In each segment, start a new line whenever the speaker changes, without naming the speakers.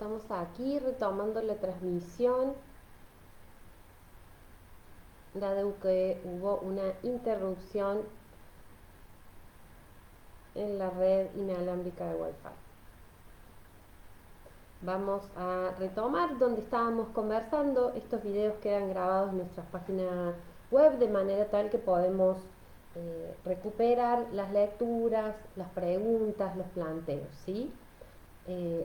Estamos aquí retomando la transmisión, dado que hubo una interrupción en la red inalámbrica de Wi-Fi. Vamos a retomar donde estábamos conversando. Estos videos quedan grabados en nuestra página web de manera tal que podemos recuperar las lecturas, las preguntas, los planteos, ¿sí?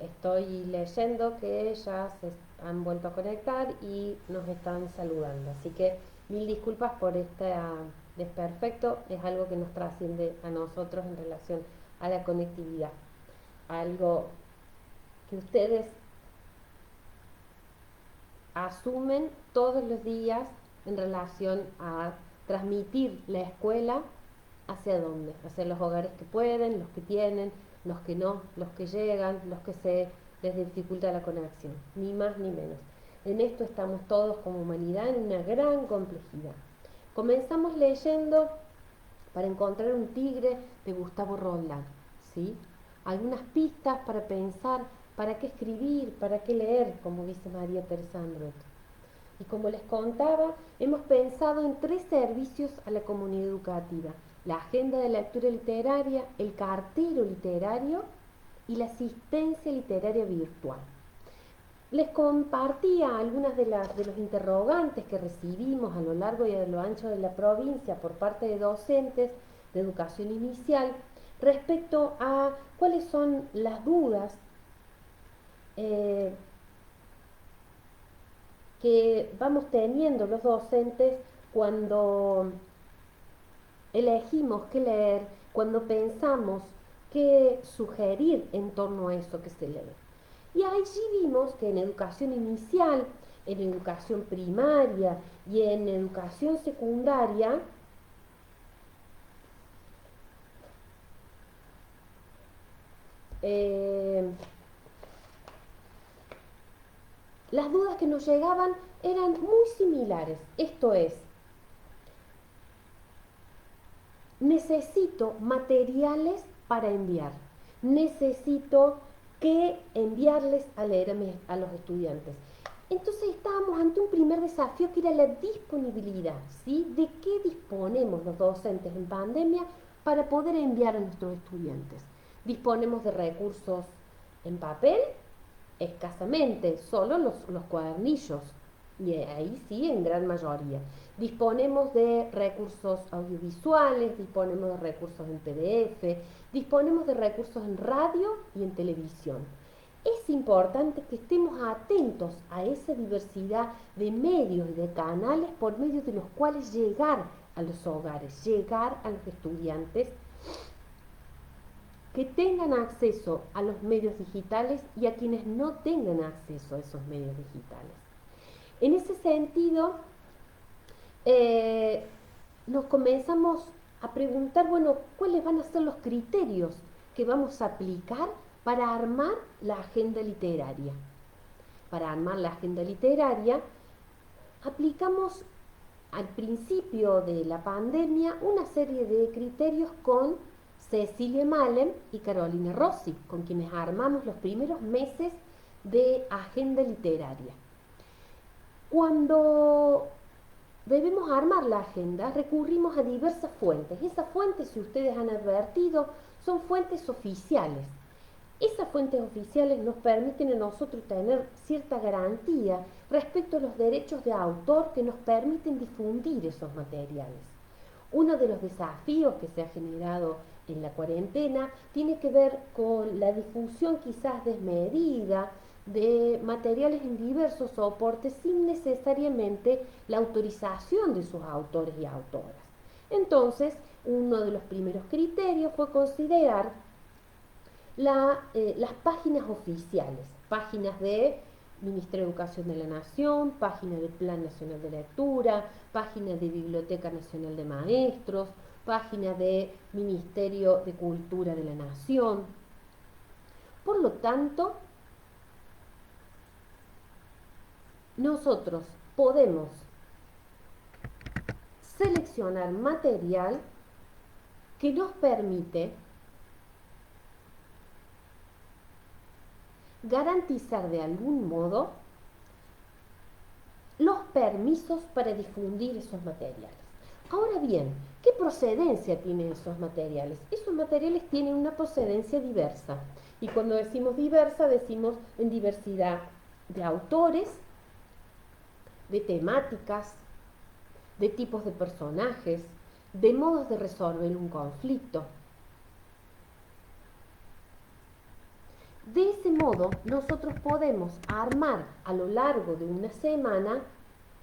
Estoy leyendo que ya se han vuelto a conectar y nos están saludando, así que mil disculpas por este desperfecto. Es algo que nos trasciende a nosotros en relación a la conectividad, algo que ustedes asumen todos los días en relación a transmitir la escuela. ¿Hacia dónde? Hacia los hogares que pueden, los que tienen, los que no, los que llegan, los que se les dificulta la conexión, ni más ni menos. En esto estamos todos como humanidad en una gran complejidad. Comenzamos leyendo Para encontrar un tigre de Gustavo Roldán, ¿sí? Algunas pistas para pensar, para qué escribir, para qué leer, como dice María Teresa Andrueto. Y como les contaba, hemos pensado en 3 servicios a la comunidad educativa: la agenda de lectura literaria, el cartero literario y la asistencia literaria virtual. Les compartía algunas de los interrogantes que recibimos a lo largo y a lo ancho de la provincia por parte de docentes de educación inicial respecto a cuáles son las dudas eh, que vamos teniendo los docentes cuando elegimos qué leer, cuando pensamos qué sugerir en torno a eso que se lee. Y allí vimos que en educación inicial, en educación primaria y en educación secundaria, eh, las dudas que nos llegaban eran muy similares. Esto es, necesito materiales para enviar, necesito que enviarles a leer a los estudiantes. Entonces estábamos ante un primer desafío que era la disponibilidad, ¿sí? ¿De qué disponemos los docentes en pandemia para poder enviar a nuestros estudiantes? Disponemos de recursos en papel, escasamente, solo los cuadernillos, y ahí sí, en gran mayoría. Disponemos de recursos audiovisuales, disponemos de recursos en PDF, disponemos de recursos en radio y en televisión. Es importante que estemos atentos a esa diversidad de medios y de canales por medio de los cuales llegar a los hogares, llegar a los estudiantes, que tengan acceso a los medios digitales y a quienes no tengan acceso a esos medios digitales. En ese sentido, eh, nos comenzamos a preguntar, bueno, ¿cuáles van a ser los criterios que vamos a aplicar para armar la agenda literaria? Para armar la agenda literaria, aplicamos al principio de la pandemia una serie de criterios con Cecilia Malem y Carolina Rossi, con quienes armamos los primeros meses de agenda literaria. Cuando debemos armar la agenda, recurrimos a diversas fuentes. Esas fuentes, si ustedes han advertido, son fuentes oficiales. Esas fuentes oficiales nos permiten a nosotros tener cierta garantía respecto a los derechos de autor que nos permiten difundir esos materiales. Uno de los desafíos que se ha generado en la cuarentena tiene que ver con la difusión quizás desmedida de materiales en diversos soportes sin necesariamente la autorización de sus autores y autoras. Entonces, uno de los primeros criterios fue considerar las páginas oficiales, páginas de Ministerio de Educación de la Nación, página del Plan Nacional de Lectura, página de Biblioteca Nacional de Maestros, página de Ministerio de Cultura de la Nación. Por lo tanto, nosotros podemos seleccionar material que nos permite garantizar de algún modo los permisos para difundir esos materiales. Ahora bien, ¿qué procedencia tienen esos materiales? Esos materiales tienen una procedencia diversa. Y cuando decimos diversa, decimos en diversidad de autores, de temáticas, de tipos de personajes, de modos de resolver un conflicto. De ese modo, nosotros podemos armar a lo largo de una semana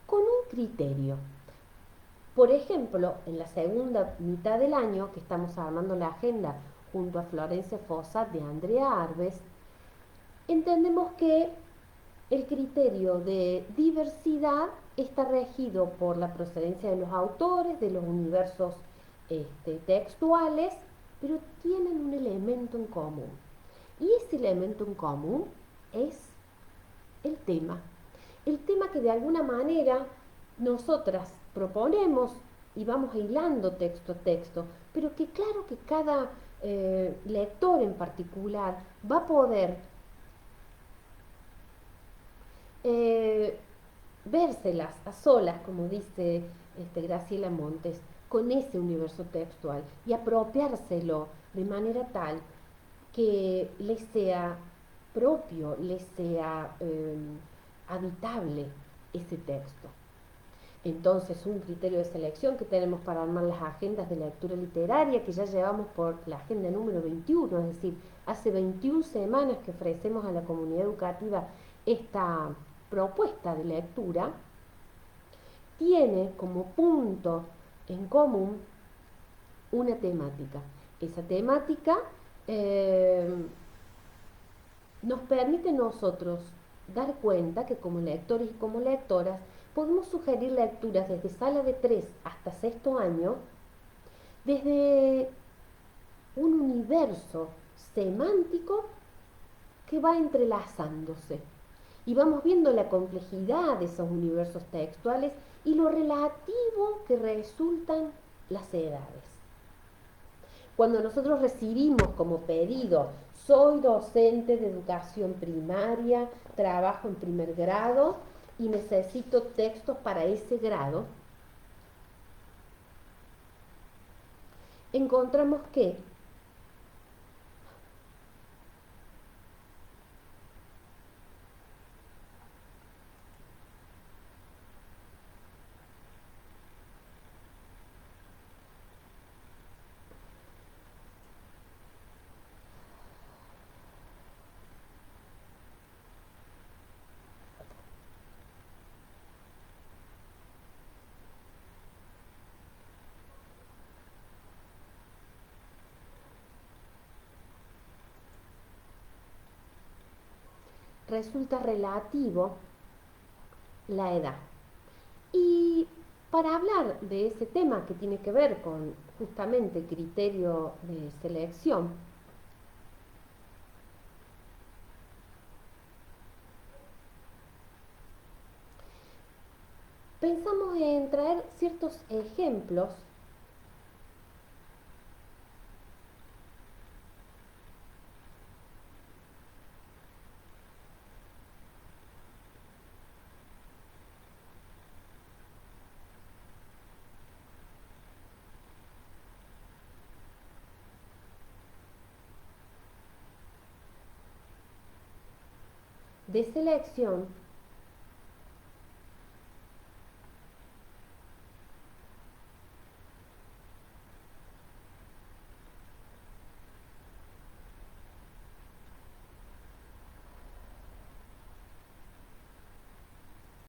con un criterio. Por ejemplo, en la segunda mitad del año, que estamos armando la agenda junto a Florencia Fossa de Andrea Arbes, entendemos que el criterio de diversidad está regido por la procedencia de los autores, de los universos textuales, pero tienen un elemento en común. Y ese elemento en común es el tema. El tema que de alguna manera nosotras proponemos y vamos hilando texto a texto, pero que claro que cada lector en particular va a poder eh, vérselas a solas, como dice Graciela Montes, con ese universo textual y apropiárselo de manera tal que les sea propio, les sea habitable ese texto. Entonces, un criterio de selección que tenemos para armar las agendas de lectura literaria, que ya llevamos por la agenda número 21, es decir, hace 21 semanas que ofrecemos a la comunidad educativa esta propuesta de lectura, tiene como punto en común una temática. Esa temática nos permite nosotros dar cuenta que como lectores y como lectoras podemos sugerir lecturas desde sala de 3 hasta sexto año, desde un universo semántico que va entrelazándose. Y vamos viendo la complejidad de esos universos textuales y lo relativo que resultan las edades. Cuando nosotros recibimos como pedido, soy docente de educación primaria, trabajo en primer grado y necesito textos para ese grado, encontramos que resulta relativo la edad. Y para hablar de ese tema que tiene que ver con justamente criterio de selección, pensamos en traer ciertos ejemplos de selección